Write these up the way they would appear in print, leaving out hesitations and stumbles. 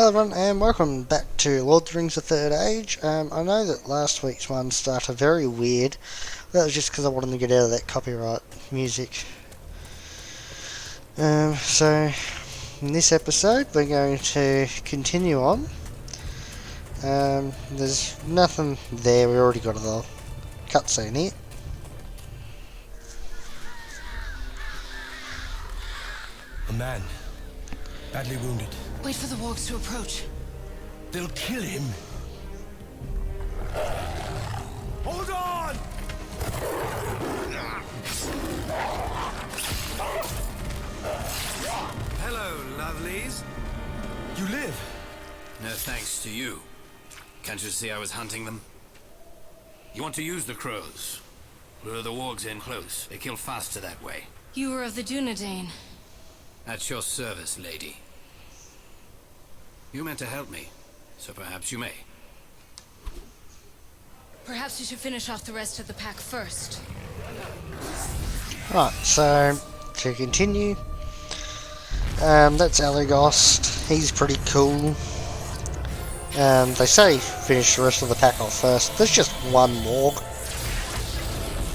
everyone, and welcome back to Lord of the Rings: The Third Age. I know that last week's one started very weird. That was just because I wanted to get out of that copyright music. So, in this episode, we're going to continue on. There's nothing there, we already got a cutscene here. A man, badly wounded. Wait for the wargs to approach. They'll kill him. Hold on! Hello, lovelies. You live? No thanks to you. Can't you see I was hunting them? You want to use the crows? Lure the wargs in close. They kill faster that way. You were of the Dunedain. At your service, lady. You meant to help me, so perhaps you may. Perhaps you should finish off the rest of the pack first. Right, so to continue, that's Eregion. He's pretty cool. They say finish the rest of the pack off first. There's just one warg,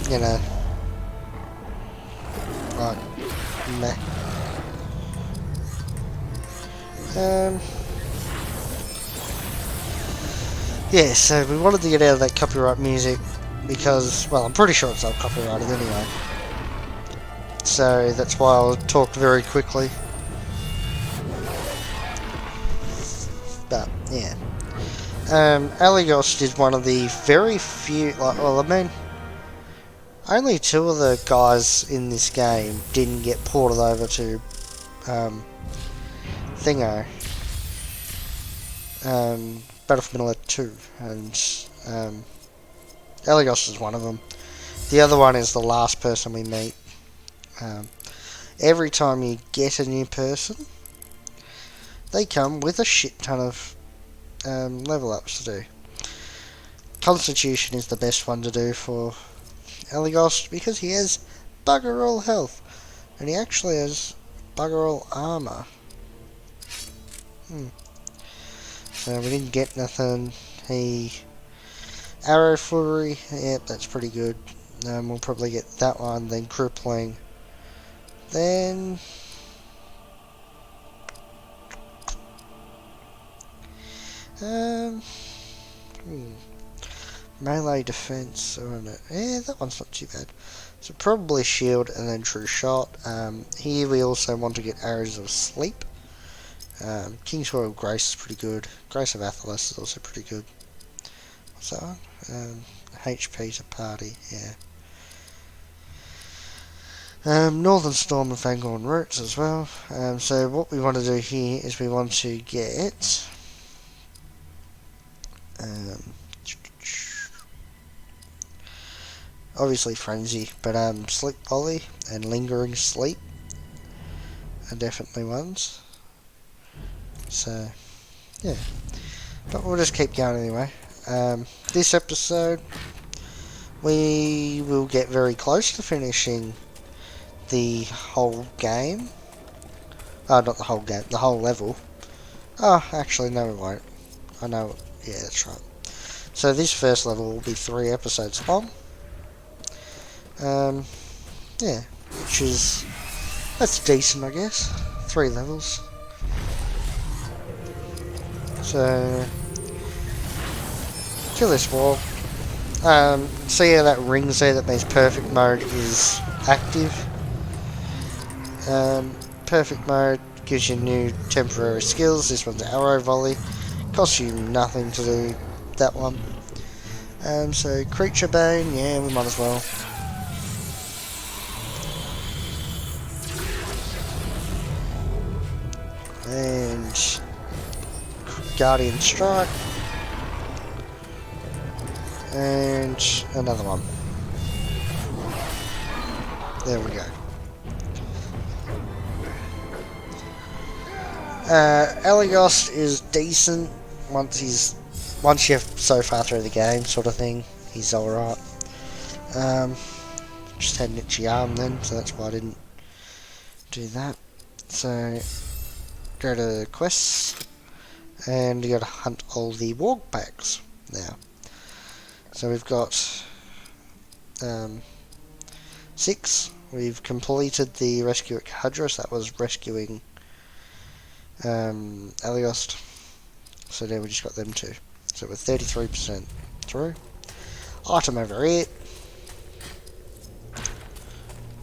you know. Right, meh. Yeah, so we wanted to get out of that copyright music because, well, I'm pretty sure it's all copyrighted anyway. So that's why I'll talk very quickly. But, yeah. Eregion is one of the very few, only two of the guys in this game didn't get ported over to, Battlefield Middle-earth 2, and Eregion is one of them. The other one is the last person we meet. Every time you get a new person, they come with a shit ton of level ups to do. Constitution is the best one to do for Eregion because he has bugger all health, and he actually has bugger all armor. So we didn't get nothing. Arrow Flurry, yep, that's pretty good. We'll probably get that one, then Crippling. Then... Melee Defense, yeah, that one's not too bad. So probably Shield and then True Shot. Here we also want to get Arrows of Sleep. King's Royal Grace is pretty good. Grace of Athelas is also pretty good. What's that one? HP to Party, yeah. Northern Storm and Fangorn Roots as well. So what we want to do here is we want to get... obviously Frenzy, but Sleep Volley and Lingering Sleep are definitely ones. So, yeah. But we'll just keep going anyway. This episode, we will get very close to finishing the whole game. Oh, not the whole game, the whole level. Oh, actually, no, we won't. I know, yeah, that's right. So this first level will be 3 episodes long. Yeah, which is, that's decent, I guess. 3 levels. So, kill this wall. See how that ring's there? That means perfect mode is active. Perfect mode gives you new temporary skills. This one's Arrow Volley. Costs you nothing to do that one. So Creature Bane, yeah, we might as well. And Guardian Strike. And another one. There we go. Eregion is decent once you're so far through the game, sort of thing. He's alright. Just had an itchy arm then, so that's why I didn't do that. So go to quests. And you got to hunt all the warg packs now. So we've got 6. We've completed the rescue at Hadros. That was rescuing Aliost. So now we just got them 2. So we're 33% through. Item over here.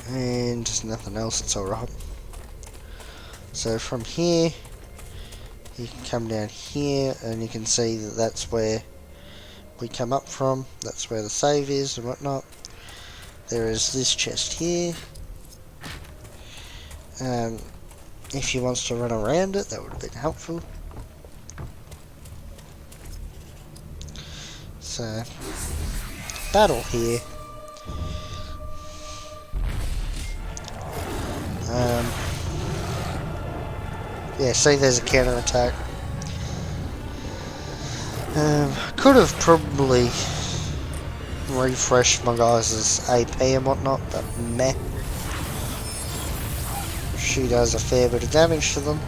And there's nothing else, it's alright. So from here, you can come down here and you can see that that's where we come up from. That's where the save is and whatnot. There is this chest here. If he wants to run around it, that would have been helpful. So, battle here. Yeah, see there's a counter attack. Could have probably refreshed my guys' AP and whatnot, but meh. She does a fair bit of damage to them.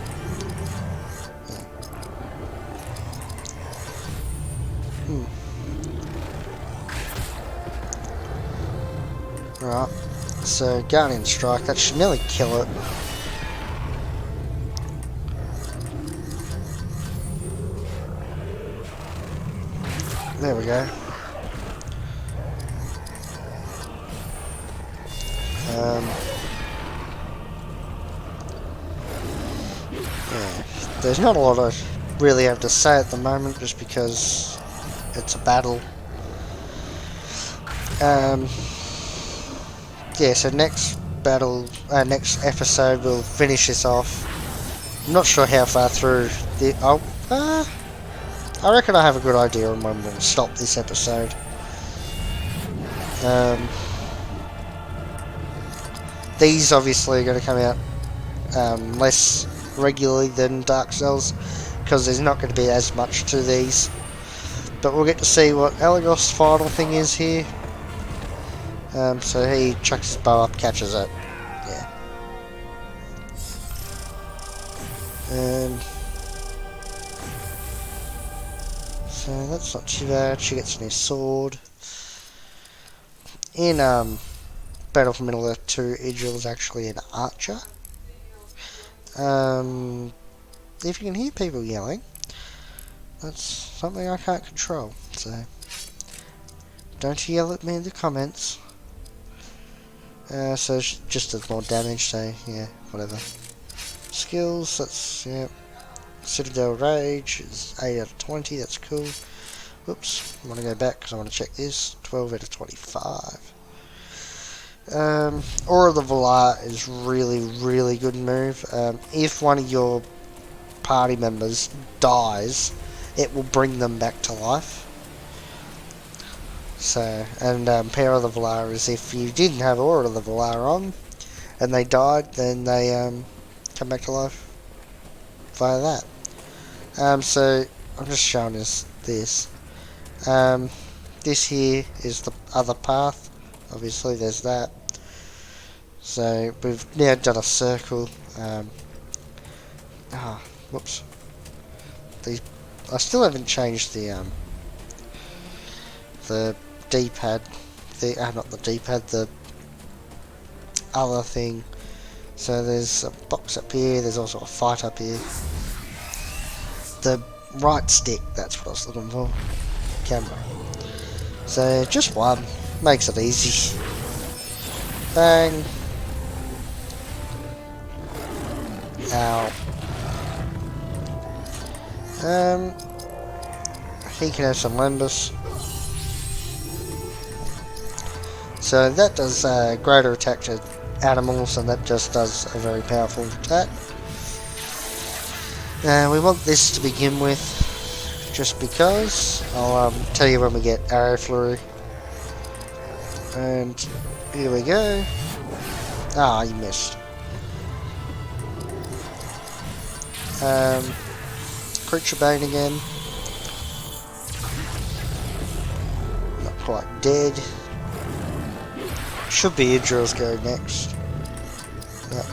Right, so Guardian Strike, that should nearly kill it. There we go. Yeah, there's not a lot I really have to say at the moment, just because it's a battle. Yeah, so next battle, next episode we'll finish this off. I'm not sure how far through the... I reckon I have a good idea on when we'll stop this episode. These obviously are going to come out less regularly than Dark Souls, because there's not going to be as much to these. But we'll get to see what Elegos' final thing is here. So he chucks his bow up, catches it. Yeah. So that's not too bad. She gets a new sword. In Battle for Middle-earth 2, Idril is actually an archer. If you can hear people yelling, that's something I can't control. So don't yell at me in the comments. So she just does more damage. So yeah, whatever. Skills. That's yeah. Citadel Rage is 8 out of 20, that's cool. Whoops, I want to go back because I want to check this. 12 out of 25. Aura of the Valar is really good move. If one of your party members dies, it will bring them back to life. So, and Power of the Valar is if you didn't have Aura of the Valar on, and they died, then they come back to life via that. So I'm just showing us this. This here is the other path. Obviously, there's that. So we've now done a circle. Whoops. I still haven't changed the D-pad. Not the D-pad. The other thing. So there's a box up here. There's also a fight up here. The right stick, that's what I was looking for. Camera. So just one. Makes it easy. Bang. Ow. He can have some Lembus. So that does greater attack to animals, and that just does a very powerful attack. We want this to begin with, just because. I'll tell you when we get Arrow Flurry. And here we go. Ah, you missed. Creature Bane again. Not quite dead. Should be Idril's go next. No,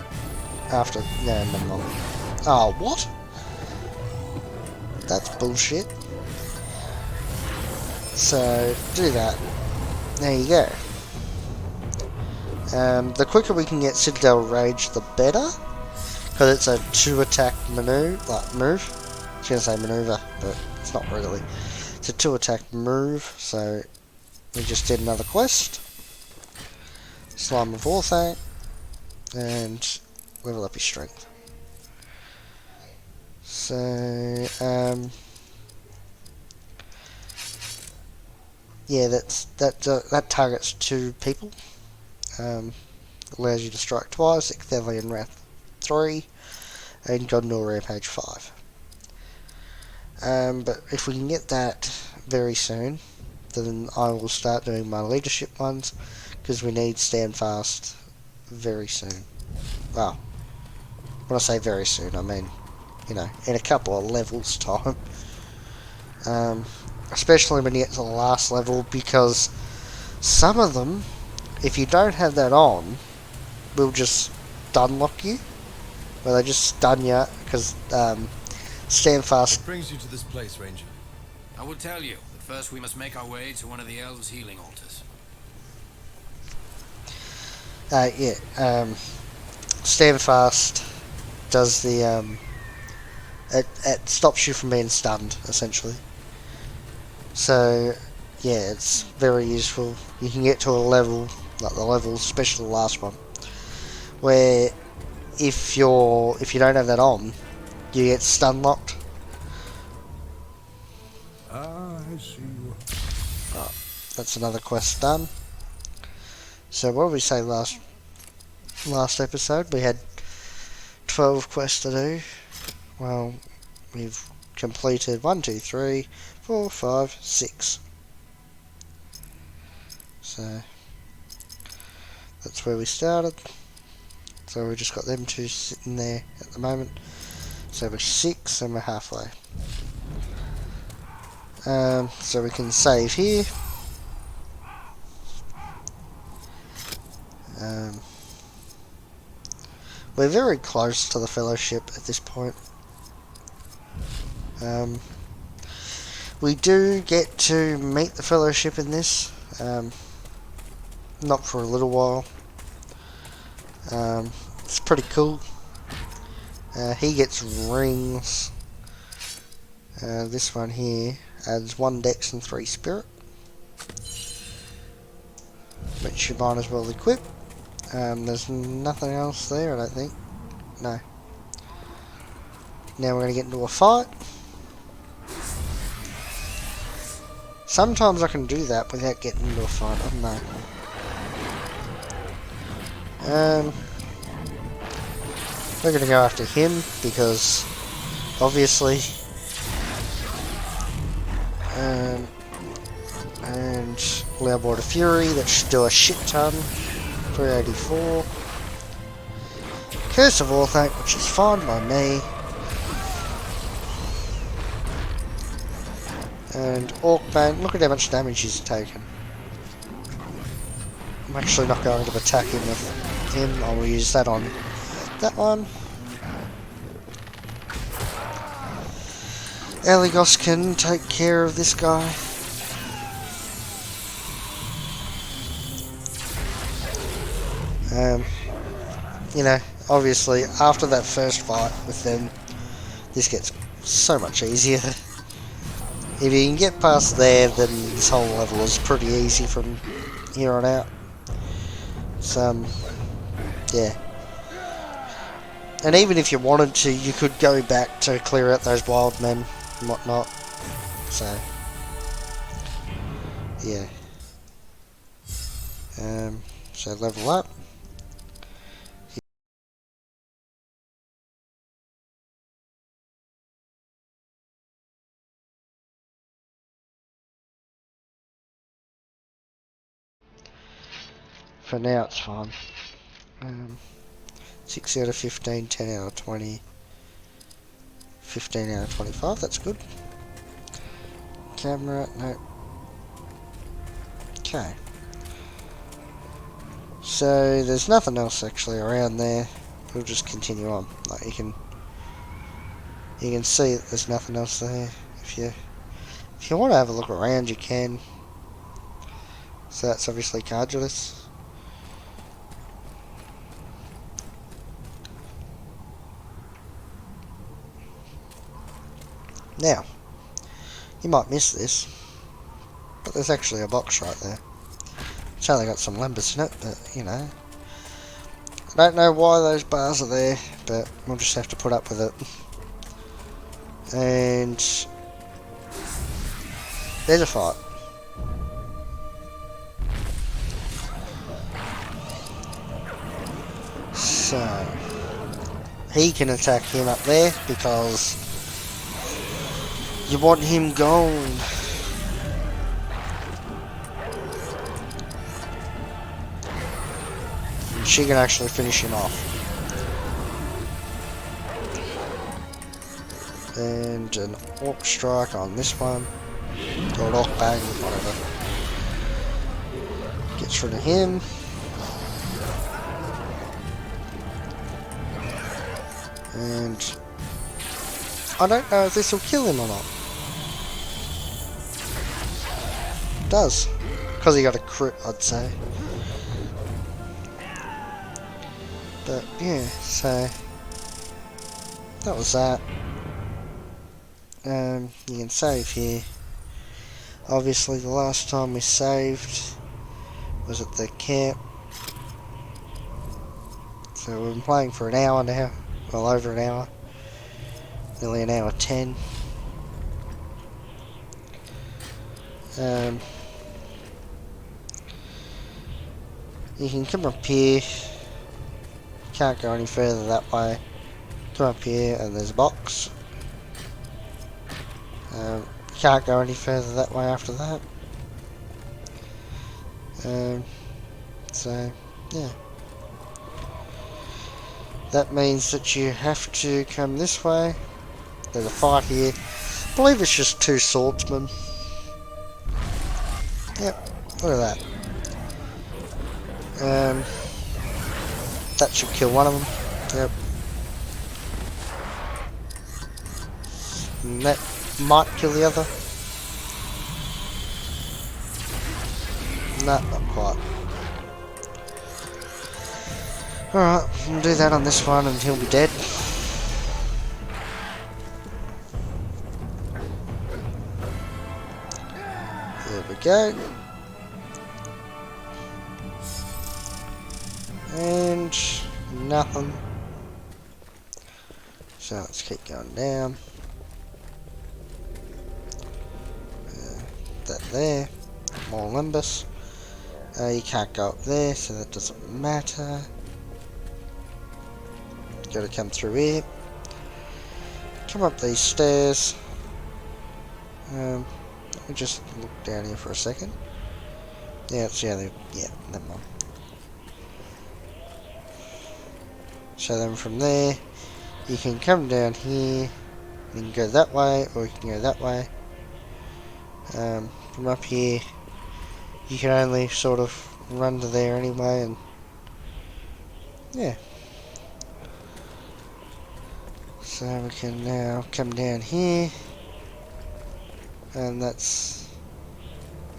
after. No, never mind. Oh, what? that's bullshit. So, do that. There you go. The quicker we can get Citadel Rage, the better. Because it's a 2-attack move. I was going to say maneuver, but it's not really. It's a 2-attack move, so we just did another quest. Slime of Orthanc, and level up your strength. So, yeah, that targets 2 people. Allows you to strike twice, Ecthelian Wrath 3, and Godnor Rampage 5. But if we can get that very soon, then I will start doing my leadership ones, because we need Standfast very soon. Well, when I say very soon, I mean, you know, in a couple of levels time. Especially when you get to the last level, because some of them, if you don't have that on, will just stun lock you, where they just stun you, because Standfast. What brings you to this place, Ranger? I will tell you, but first we must make our way to one of the elves' healing altars. Standfast does the it stops you from being stunned, essentially. So yeah, it's very useful. You can get to a level, like the level, especially the last one, where if you don't have that on, you get stun locked. Ah, I see you. Oh, that's another quest done. So what did we say last episode? We had 12 quests to do. Well, we've completed 1, 2, 3, 4, 5, 6. So that's where we started. So we just got them 2 sitting there at the moment. So we're 6 and we're halfway. So we can save here. We're very close to the Fellowship at this point. We do get to meet the Fellowship in this. Not for a little while. It's pretty cool. He gets rings. This one here adds 1 Dex and 3 Spirit, which you might as well equip. There's nothing else there, I don't think. No. Now we're going to get into a fight. Sometimes I can do that without getting into a fight, I don't know. We're going to go after him, because obviously. And Loudwater Fury, that should do a shit ton. 384. Curse of Orthanc, which is fine by me. And Orcbane, look at how much damage he's taken. I'm actually not going to attack him with him, I will use that on that one. Eligos can take care of this guy. You know, obviously, after that first fight with them, this gets so much easier. If you can get past there, then this whole level is pretty easy from here on out. So, yeah. And even if you wanted to, you could go back to clear out those wild men and whatnot. So, yeah. So level up. For now it's fine. 6 out of 15, 10 out of 20, 15 out of 25, that's good. Camera, no. Okay. So there's nothing else actually around there. We'll just continue on. Like You can see that there's nothing else there. If you want to have a look around, you can. So that's obviously Cardulis. Now, you might miss this, but there's actually a box right there. It's only got some limbers in it, but, you know. I don't know why those bars are there, but we'll just have to put up with it. And there's a fight. So, he can attack him up there because you want him gone. And she can actually finish him off. And an orc strike on this one. Or an orc bang, whatever. Gets rid of him. And I don't know if this will kill him or not. It does. Because he got a crit, I'd say. But yeah, so that was that. You can save here. Obviously the last time we saved was at the camp. So we've been playing for an hour now. Well, over an hour. Nearly an hour 10. You can come up here. Can't go any further that way. Come up here and there's a box. Can't go any further that way after that. So, yeah. That means that you have to come this way. There's a fight here. I believe it's just two swordsmen. Yep, look at that. That should kill one of them. Yep. And that might kill the other. Nah, not quite. Alright, we'll do that on this one and he'll be dead. There we go. And nothing. So let's keep going down. That there. More Limbus. You can't go up there, so that doesn't matter. Gotta come through here. Come up these stairs. Let me just look down here for a second. Yeah, it's the other. Yeah, never mind. So then from there, you can come down here. You can go that way, or you can go that way. From up here, you can only sort of run to there anyway, and yeah. So we can now come down here, and that's,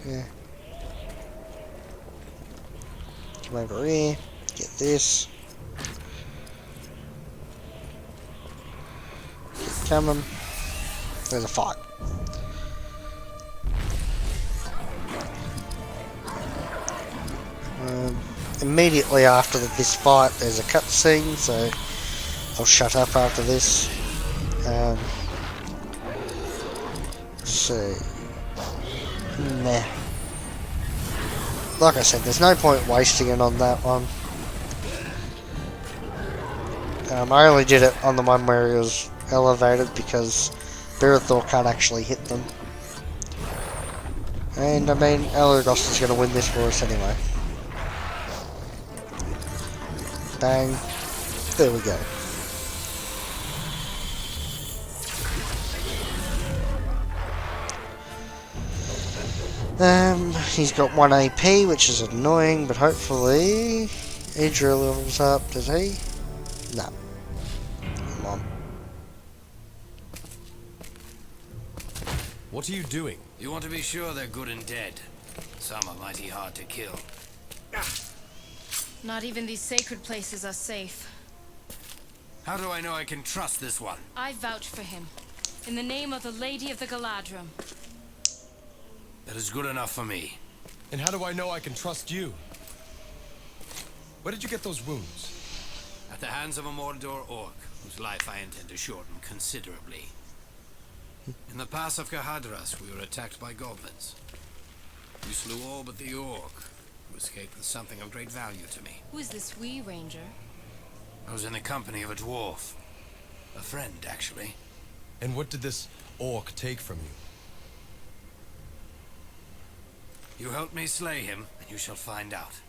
yeah. Come over here, get this. Keep coming. There's a fight. Immediately after this fight, there's a cutscene, so I'll shut up after this. So, nah. Like I said, there's no point wasting it on that one. I only did it on the one where it was elevated because Berethor can't actually hit them. And I mean, Eregion is going to win this for us anyway. Bang. There we go. He's got 1 AP, which is annoying, but hopefully Eregion levels up, does he? No. Come on. What are you doing? You want to be sure they're good and dead. Some are mighty hard to kill. Not even these sacred places are safe. How do I know I can trust this one? I vouch for him. In the name of the Lady of the Galadrim. That is good enough for me. And how do I know I can trust you? Where did you get those wounds? At the hands of a Mordor orc, whose life I intend to shorten considerably. In the pass of Kahadras, we were attacked by goblins. We slew all but the orc, who escaped with something of great value to me. Who is this wee ranger? I was in the company of a dwarf. A friend, actually. And what did this orc take from you? You helped me slay him, and you shall find out.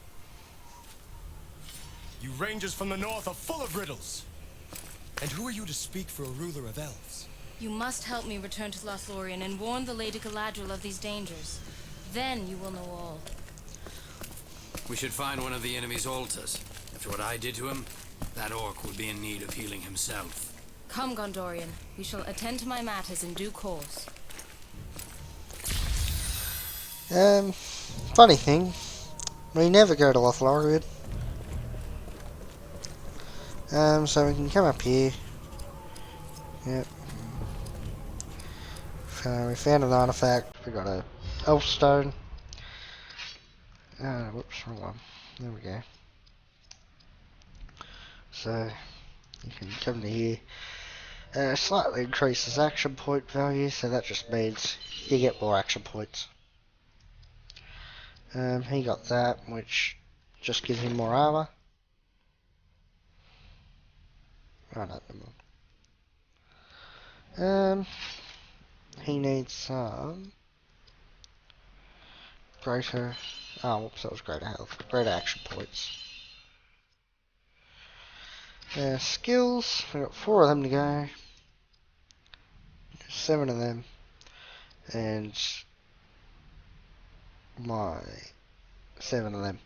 You rangers from the north are full of riddles. And who are you to speak for a ruler of elves? You must help me return to Lothlorien and warn the Lady Galadriel of these dangers. Then you will know all. We should find one of the enemy's altars. After what I did to him, that orc would be in need of healing himself. Come, Gondorian. We shall attend to my matters in due course. Funny thing, we never go to Lothlorien. So we can come up here. Yep. We found an artifact. We got a elf stone. Whoops, wrong one. There we go. So you can come to here. Slightly increases action point value, so that just means you get more action points. He got that, which just gives him more armor. Oh, no, never mind. He needs some greater. Oh, whoops, that was greater health. Greater action points. Skills. We got 4 of them to go. 7 of them. And my 7 of them.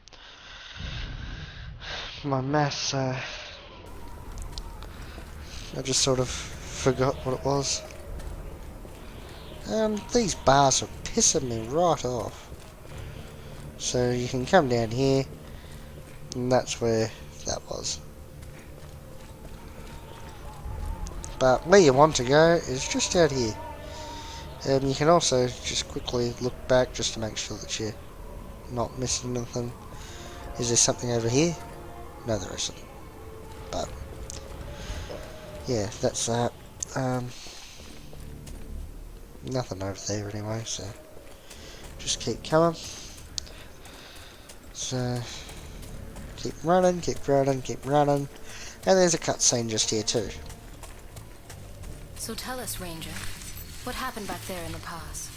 My maths, I just sort of forgot what it was. These bars are pissing me right off. So you can come down here, and that's where that was. But where you want to go is just out here. You can also just quickly look back just to make sure that you're not missing anything. Is there something over here? No, there isn't. But yeah, that's that. Nothing over there anyway, so just keep coming. So keep running, keep running, keep running. And there's a cutscene just here too. So tell us, Ranger, what happened back there in the pass?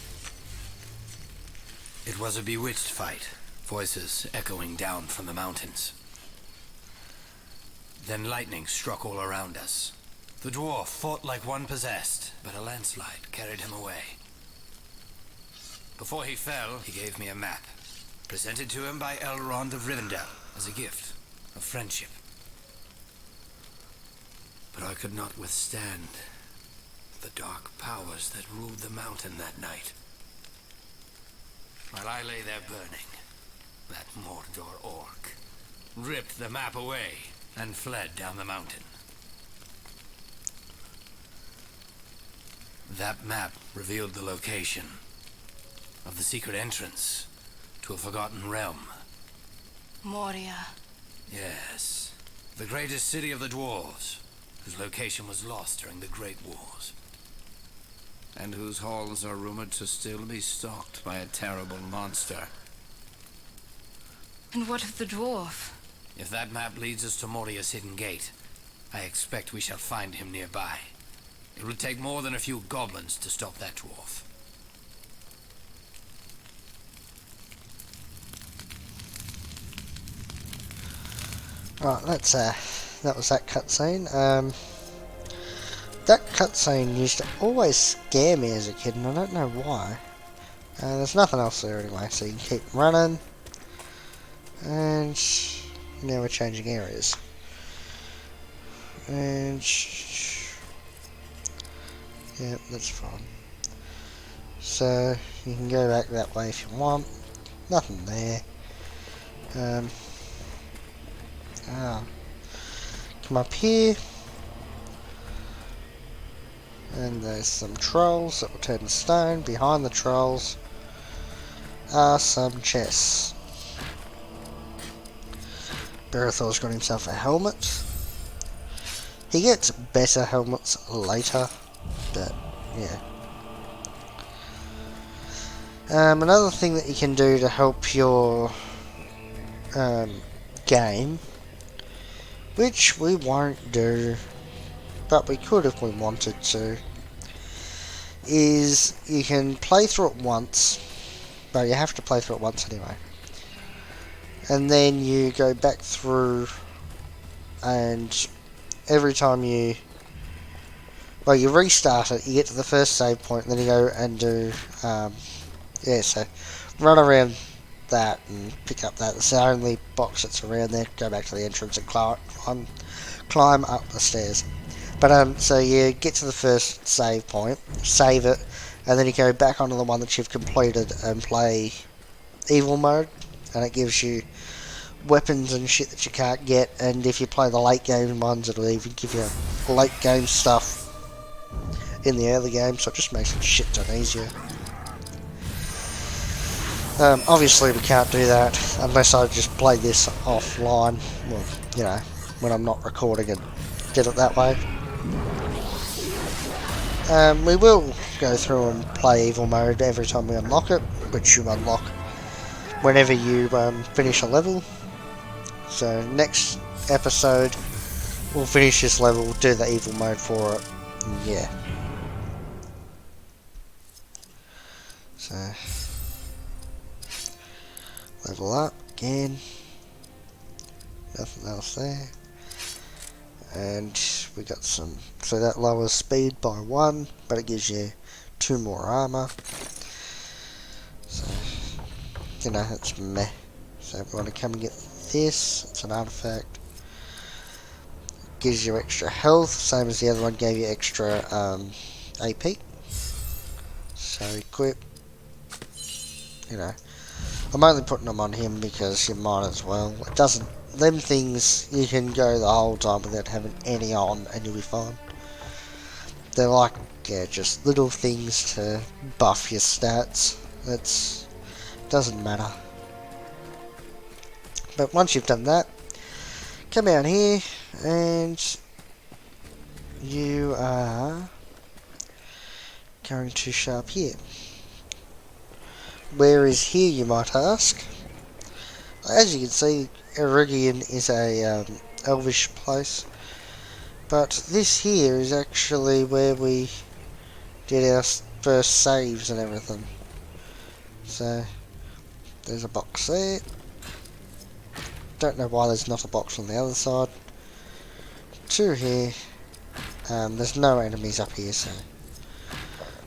It was a bewitched fight, voices echoing down from the mountains. Then lightning struck all around us. The dwarf fought like one possessed, but a landslide carried him away. Before he fell, he gave me a map, presented to him by Elrond of Rivendell as a gift of friendship. But I could not withstand the dark powers that ruled the mountain that night. While I lay there burning, that Mordor orc ripped the map away and fled down the mountain. That map revealed the location of the secret entrance to a forgotten realm. Moria. Yes, the greatest city of the dwarves, whose location was lost during the Great Wars, and whose halls are rumored to still be stalked by a terrible monster. And what of the dwarf? If that map leads us to Moria's hidden gate, I expect we shall find him nearby. It would take more than a few goblins to stop that dwarf. Right, that was that cutscene. That cutscene used to always scare me as a kid, and I don't know why. There's nothing else there anyway, so you can keep running. And now we're changing areas. And yeah, that's fine. So you can go back that way if you want. Nothing there. Come up here. And there's some trolls that will turn to stone. Behind the trolls are some chests. Barathor's got himself a helmet. He gets better helmets later, but yeah. Another thing that you can do to help your game, which we won't do, but we could if we wanted to, is you can play through it once, but you have to play through it once anyway. And then you go back through, and every time you restart it, you get to the first save point, and then you go and do, so run around that and pick up that. It's the only box that's around there. Go back to the entrance and climb up the stairs. But so you get to the first save point, save it, and then you go back onto the one that you've completed and play evil mode, and it gives you weapons and shit that you can't get. And if you play the late game ones, it'll even give you late game stuff in the early game, so it just makes it shit ton easier. Obviously we can't do that unless I just play this offline, well, you know, when I'm not recording and get it that way. We will go through and play evil mode every time we unlock it, which you unlock whenever you finish a level. So next episode we'll finish this level, do the evil mode for it, and yeah. So level up again, nothing else there, and we got some, so that lowers speed by 1, but it gives you 2 more armor, so you know, it's meh. So if we want to come and get this, it's an artifact, gives you extra health, same as the other one gave you extra AP, so equip, you know. I'm only putting them on him because you might as well. It doesn't, them things you can go the whole time without having any on and you'll be fine. They're like, yeah, just little things to buff your stats. It doesn't matter. But once you've done that, come out here and you are going to show up here. Where is here, you might ask? As you can see, Eregion is a elvish place, but this here is actually where we did our first saves and everything. So there's a box there. Don't know why there's not a box on the other side. 2 here. There's no enemies up here, so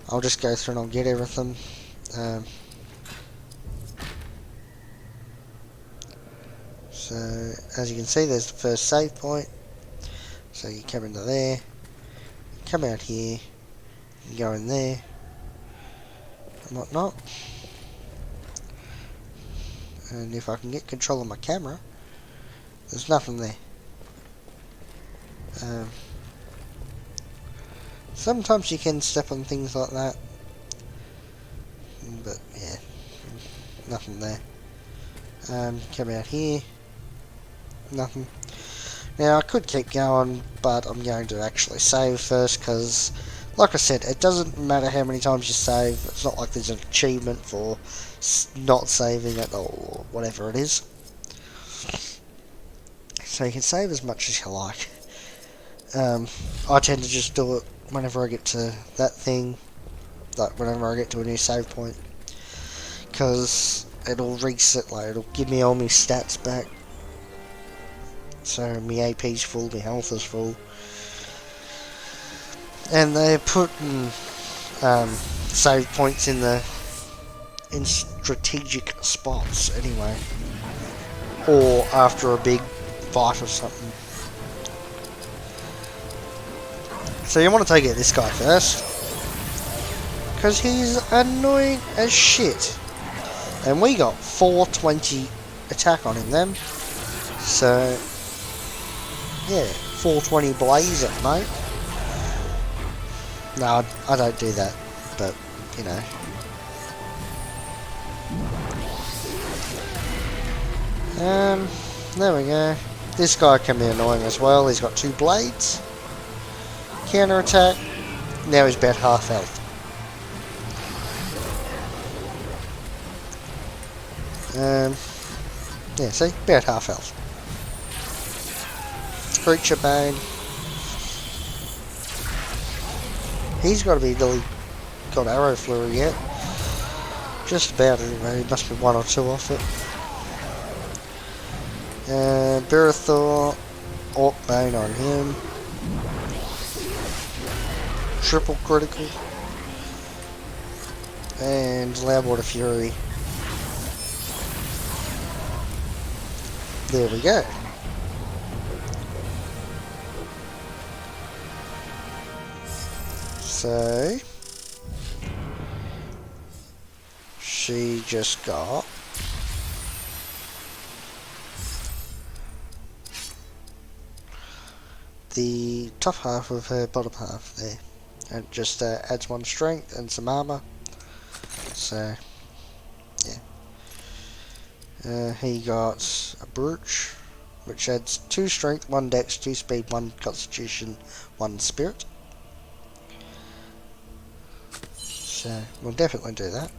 I'll just go through and I'll get everything. So as you can see, there's the first save point. So you come into there, come out here, you go in there and whatnot. And if I can get control of my camera, there's nothing there. Sometimes you can step on things like that, but yeah, nothing there. Come out here, nothing. Now I could keep going, but I'm going to actually save first, because like I said, it doesn't matter how many times you save. It's not like there's an achievement for not saving it or whatever it is. So you can save as much as you like. I tend to just do it whenever I get to that thing, like whenever I get to a new save point, because it'll reset, like it'll give me all my stats back. So my AP's full, my health is full, and they're putting save points in strategic spots anyway, or after a big fight or something. So you want to take out this guy first, because he's annoying as shit. And we got 420 attack on him then. So, yeah, 420 blaze it, mate. No, I don't do that, but, you know. There we go. This guy can be annoying as well. He's got 2 blades. Counter attack. Now he's about half health. Yeah, see? About half health. Creature Bane. He's got to be nearly got Arrow Flurry yet. Just about anyway. He must be 1 or 2 off it. Barathor. Orc Bane on him. Triple critical. And Loudwater Fury. There we go. So she just got the top half of her bottom half there, and just adds 1 strength and some armor. So yeah, he got a brooch which adds 2 strength, 1 dex, 2 speed, 1 constitution, 1 spirit. So we'll definitely do that.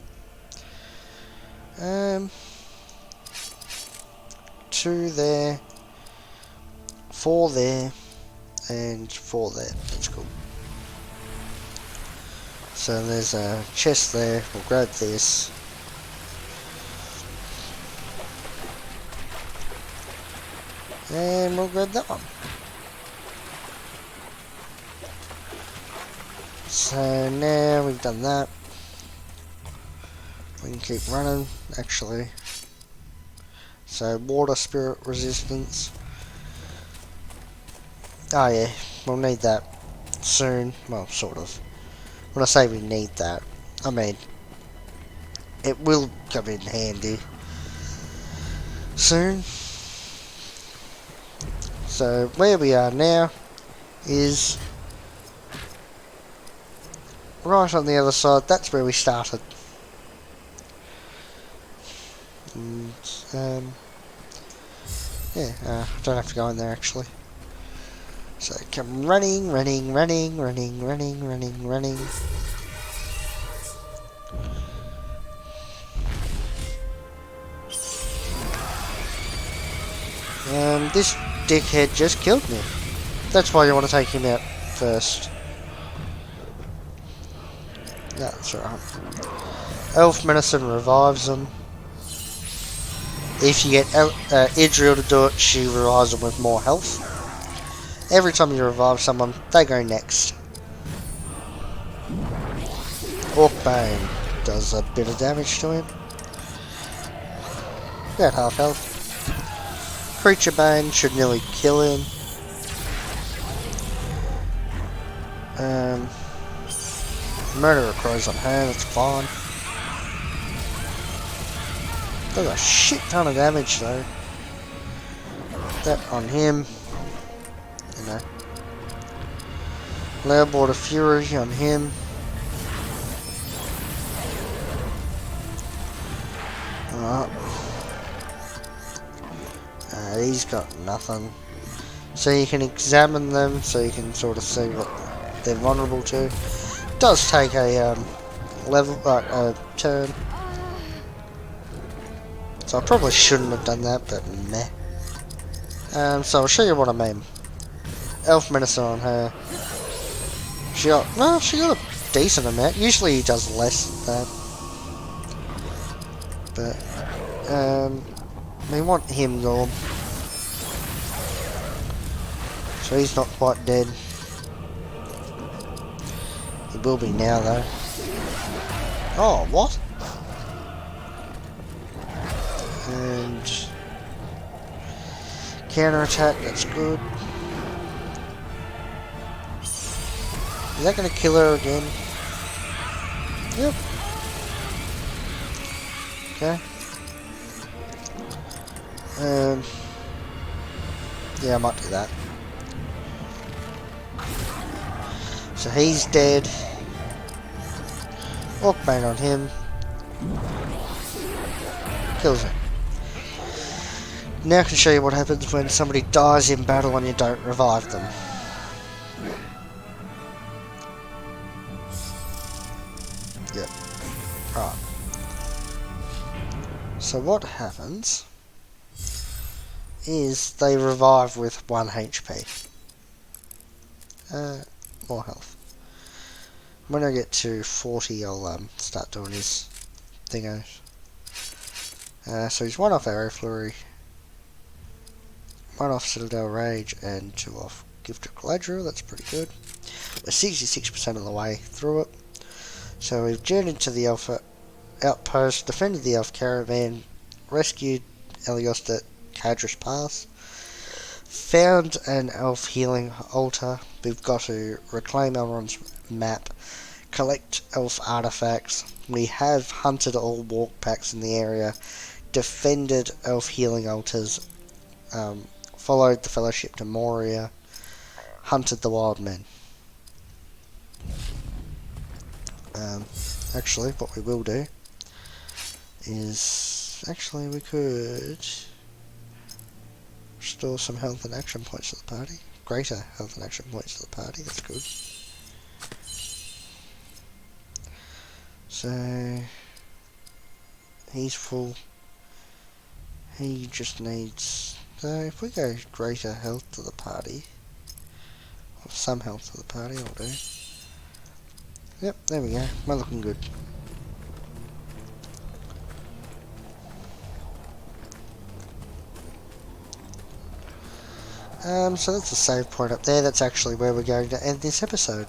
2 there, 4 there, and 4 there. That's cool. So there's a chest there. We'll grab this. And we'll grab that one. So now we've done that. We can keep running, actually. So water spirit resistance. Oh yeah, we'll need that soon. Well, sort of. When I say we need that, I mean it will come in handy soon. So where we are now is right on the other side. That's where we started. And, yeah, I don't have to go in there actually. So come running. This dickhead just killed me. That's why you want to take him out first. That's right. Elf Medicine revives them. If you get Idril to do it, she revives them with more health. Every time you revive someone, they go next. Orc Bane does a bit of damage to him. About half health. Creature Bane should nearly kill him. Murderer Crows on her, that's fine. Does a shit ton of damage though. That on him. You know. Loudwater Fury on him. Alright. He's got nothing. So you can examine them so you can sort of see what they're vulnerable to. It does take a turn. So I probably shouldn't have done that, but meh. So I'll show you what I mean. Elf Medicine on her. She got a decent amount. Usually he does less than that. But we want him gone. So he's not quite dead. He will be now though. Oh, what? And counter attack, that's good. Is that gonna kill her again? Yep. Okay. Yeah, I might do that. So he's dead. Orcbane on him. Kills him. Now I can show you what happens when somebody dies in battle and you don't revive them. Yep. Right. So what happens is they revive with 1 HP. More health. When I get to 40, I'll start doing his thingos. So he's 1 off Arrow Flurry, 1 off Citadel Rage, and 2 off Gift of Galadriel. That's pretty good. We're 66% of the way through it. So we've journeyed to the Elf outpost, defended the Elf caravan, rescued Elios at Cadris Pass, found an Elf healing altar. We've got to reclaim Elrond's map, collect Elf artifacts. We have hunted all walk packs in the area, defended Elf healing altars, followed the Fellowship to Moria, hunted the Wild Men. Actually, what we will do is... Actually, we could restore some health and action points to the party. Greater health and action points to the party, that's good. So... he's full. He just needs... So if we go greater health to the party, or some health to the party, I'll do. Yep, there we go. We're looking good. So that's the save point up there. That's actually where we're going to end this episode.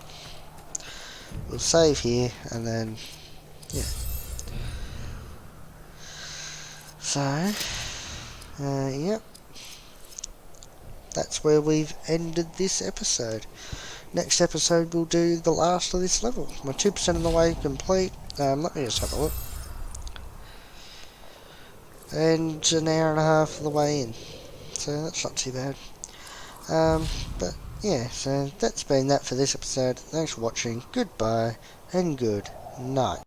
We'll save here, and then, yeah. So, yep. That's where we've ended this episode. Next episode we'll do the last of this level. We're 2% of the way complete. Let me just have a look. And an hour and a half of the way in. So that's not too bad. But yeah, so that's been that for this episode. Thanks for watching. Goodbye and good night.